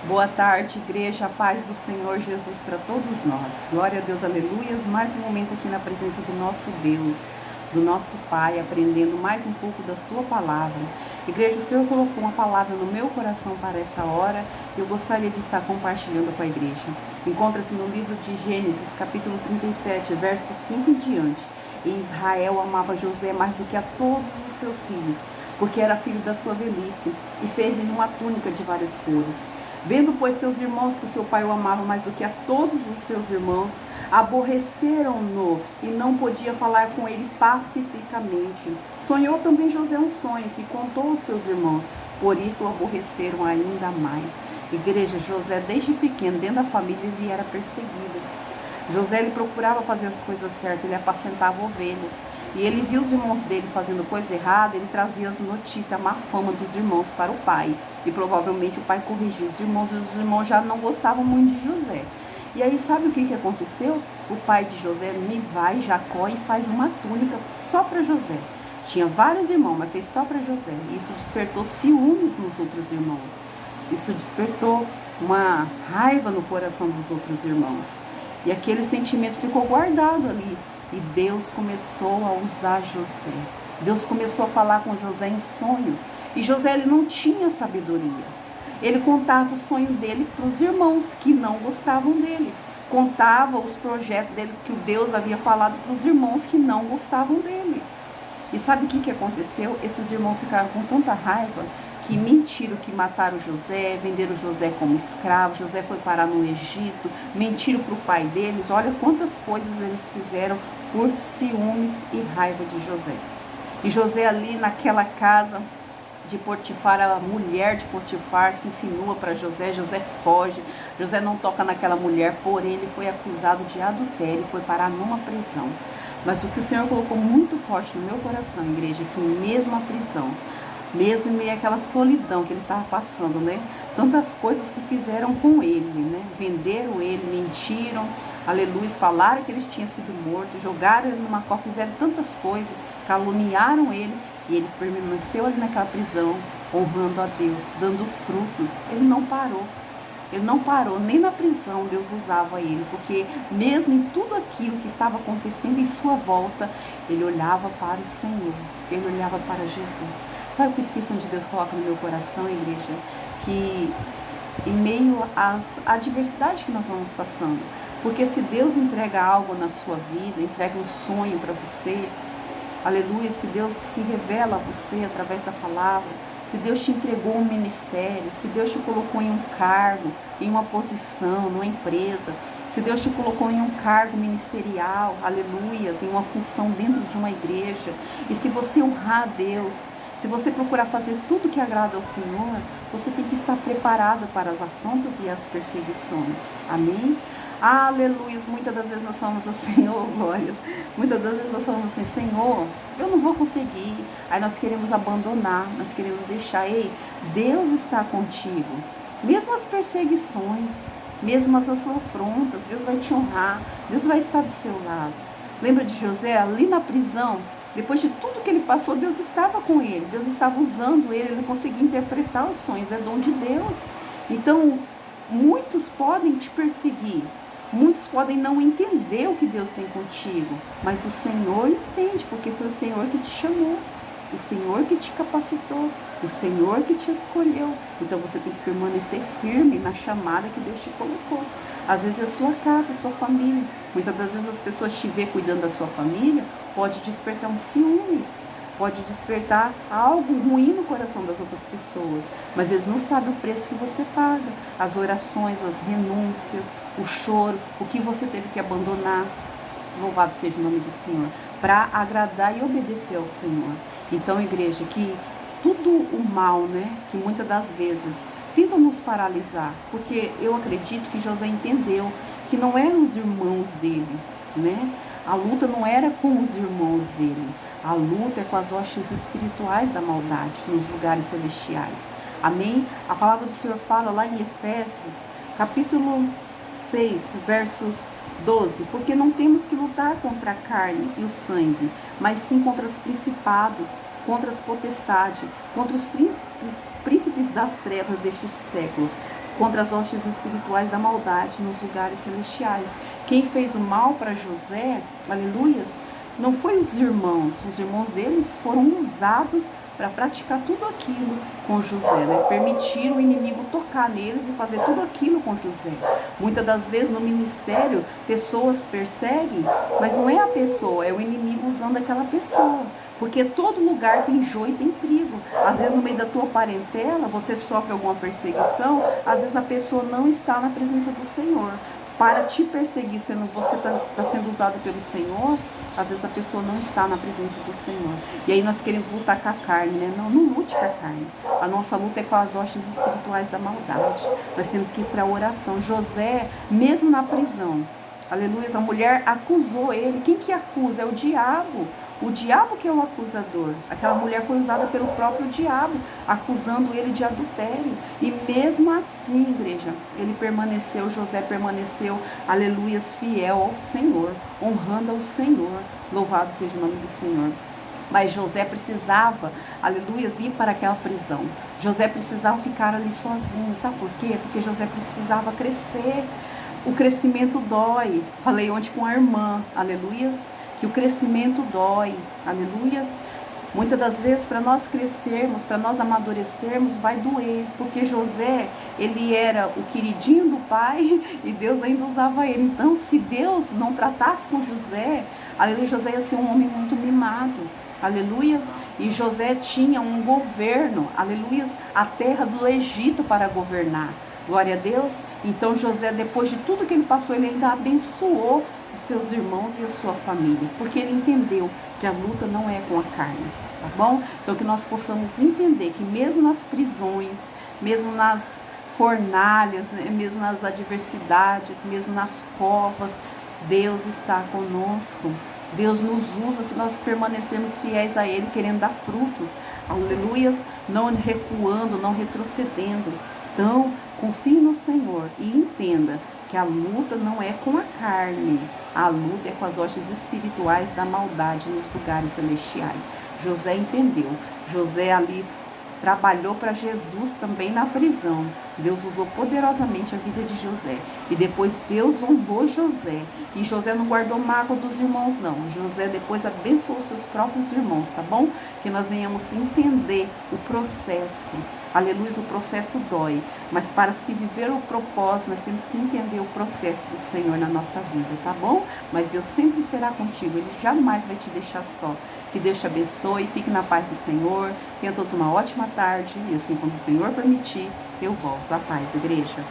Boa tarde, igreja, a paz do Senhor Jesus para todos nós. Glória a Deus, aleluias. Mais um momento aqui na presença do nosso Deus, do nosso Pai, aprendendo mais um pouco da sua palavra. Igreja, o Senhor colocou uma palavra no meu coração para esta hora e eu gostaria de estar compartilhando com a igreja. Encontra-se no livro de Gênesis, capítulo 37, versos 5 em diante. E Israel amava José mais do que a todos os seus filhos, porque era filho da sua velhice, e fez-lhe uma túnica de várias cores. Vendo, pois, seus irmãos que o seu pai o amava mais do que a todos os seus irmãos, aborreceram-no e não podia falar com ele pacificamente. Sonhou também José um sonho que contou aos seus irmãos, por isso o aborreceram ainda mais. Igreja, José desde pequeno, dentro da família, ele era perseguido. José, ele procurava fazer as coisas certas, ele apacentava ovelhas. E ele viu os irmãos dele fazendo coisa errada, ele trazia as notícias, a má fama dos irmãos para o pai. E provavelmente o pai corrigiu os irmãos, e os irmãos já não gostavam muito de José. E aí sabe o que aconteceu? O pai de José me vai, Jacó, e faz uma túnica só para José. Tinha vários irmãos, mas fez só para José. E isso despertou ciúmes nos outros irmãos. Isso despertou uma raiva no coração dos outros irmãos. E aquele sentimento ficou guardado ali. E Deus começou a usar José. Deus começou a falar com José em sonhos. E José, ele não tinha sabedoria. Ele contava o sonho dele para os irmãos que não gostavam dele. Contava os projetos dele que o Deus havia falado para os irmãos que não gostavam dele. E sabe o que aconteceu? Esses irmãos ficaram com tanta raiva que mentiram que mataram José, venderam José como escravo, José foi parar no Egito, mentiram para o pai deles. Olha quantas coisas eles fizeram por ciúmes e raiva de José. E José ali naquela casa de Potifar, a mulher de Potifar se insinua para José, José foge, José não toca naquela mulher, porém ele foi acusado de adultério e foi parar numa prisão. Mas o que o Senhor colocou muito forte no meu coração, igreja, que mesmo a prisão, mesmo em meio àquela solidão que ele estava passando, né? Tantas coisas que fizeram com ele, né? Venderam ele, mentiram, aleluia, falaram que ele tinha sido morto, jogaram ele numa cova, fizeram tantas coisas, caluniaram ele, e ele permaneceu ali naquela prisão, honrando a Deus, dando frutos. Ele não parou. Ele não parou, nem na prisão Deus usava ele, porque mesmo em tudo aquilo que estava acontecendo em sua volta, ele olhava para o Senhor, ele olhava para Jesus. Sabe o que o Espírito Santo de Deus coloca no meu coração, igreja? Que em meio às adversidades que nós vamos passando, porque se Deus entrega algo na sua vida, entrega um sonho para você, aleluia, se Deus se revela a você através da palavra, se Deus te entregou um ministério, se Deus te colocou em um cargo, em uma posição, numa empresa, se Deus te colocou em um cargo ministerial, aleluia, em uma função dentro de uma igreja, e se você honrar a Deus, se você procurar fazer tudo que agrada ao Senhor, você tem que estar preparado para as afrontas e as perseguições. Amém? Aleluia. Muitas das vezes nós falamos assim, oh glória. Muitas das vezes nós falamos assim, Senhor, eu não vou conseguir. Aí nós queremos abandonar, nós queremos deixar. Ei, Deus está contigo. Mesmo as perseguições, mesmo as afrontas, Deus vai te honrar, Deus vai estar do seu lado. Lembra de José ali na prisão? Depois de tudo que ele passou, Deus estava com ele, Deus estava usando ele, ele conseguia interpretar os sonhos, é dom de Deus. Então, muitos podem te perseguir, muitos podem não entender o que Deus tem contigo, mas o Senhor entende, porque foi o Senhor que te chamou, o Senhor que te capacitou, o Senhor que te escolheu. Então você tem que permanecer firme na chamada que Deus te colocou. Às vezes é a sua casa, a sua família. Muitas das vezes as pessoas te vê cuidando da sua família, pode despertar um ciúmes, pode despertar algo ruim no coração das outras pessoas, mas eles não sabem o preço que você paga, as orações, as renúncias, o choro, o que você teve que abandonar, louvado seja o nome do Senhor, para agradar e obedecer ao Senhor. Então, igreja, que tudo o mal, né, que muitas das vezes tentam nos paralisar, porque eu acredito que José entendeu que não eram os irmãos dele, né? A luta não era com os irmãos dele, a luta é com as hostes espirituais da maldade nos lugares celestiais. Amém? A palavra do Senhor fala lá em Efésios, capítulo 6, versos 12, porque não temos que lutar contra a carne e o sangue, mas sim contra os principados, contra as potestades, contra os príncipes das trevas deste século, contra as hostes espirituais da maldade nos lugares celestiais. Quem fez o mal para José, aleluias, não foi os irmãos deles foram usados para praticar tudo aquilo com José, né? Permitir o inimigo tocar neles e fazer tudo aquilo com José. Muitas das vezes no ministério, pessoas perseguem, mas não é a pessoa, é o inimigo usando aquela pessoa. Porque todo lugar tem joio e tem trigo. Às vezes no meio da tua parentela, você sofre alguma perseguição, às vezes a pessoa não está na presença do Senhor. Para te perseguir, sendo você está sendo usado pelo Senhor, às vezes a pessoa não está na presença do Senhor. E aí nós queremos lutar com a carne, né? Não lute com a carne. A nossa luta é com as hostes espirituais da maldade. Nós temos que ir para a oração. José, mesmo na prisão, aleluia, a mulher acusou ele. Quem que acusa? É o diabo. O diabo que é o acusador. Aquela mulher foi usada pelo próprio diabo, acusando ele de adultério. E mesmo assim, igreja, ele permaneceu, José permaneceu, aleluias, fiel ao Senhor, honrando ao Senhor. Louvado seja o nome do Senhor. Mas José precisava, aleluias, ir para aquela prisão. José precisava ficar ali sozinho. Sabe por quê? Porque José precisava crescer. O crescimento dói. Falei ontem com a irmã, aleluias, que o crescimento dói, aleluias. Muitas das vezes, para nós crescermos, para nós amadurecermos, vai doer, porque José, ele era o queridinho do pai e Deus ainda usava ele. Então, se Deus não tratasse com José, aleluia, José ia ser um homem muito mimado, aleluias. E José tinha um governo, aleluias, a terra do Egito para governar. Glória a Deus. Então José, depois de tudo que ele passou, ele ainda abençoou os seus irmãos e a sua família, porque ele entendeu que a luta não é com a carne, tá bom? Então que nós possamos entender que mesmo nas prisões, mesmo nas fornalhas, né, mesmo nas adversidades, mesmo nas covas, Deus está conosco. Deus nos usa se nós permanecermos fiéis a Ele, querendo dar frutos, aleluias, não recuando, não retrocedendo. Então, confie no Senhor e entenda que a luta não é com a carne, a luta é com as hostes espirituais da maldade nos lugares celestiais. José entendeu, José ali trabalhou para Jesus também na prisão. Deus usou poderosamente a vida de José. E depois Deus honrou José. E José não guardou mágoa dos irmãos, não. José depois abençoou seus próprios irmãos, tá bom? Que nós venhamos entender o processo. Aleluia, o processo dói. Mas para se viver o propósito, nós temos que entender o processo do Senhor na nossa vida, tá bom? Mas Deus sempre será contigo. Ele jamais vai te deixar só. Que Deus te abençoe, fique na paz do Senhor. Tenha todos uma ótima tarde. E assim, quando o Senhor permitir, eu volto. A paz, igreja.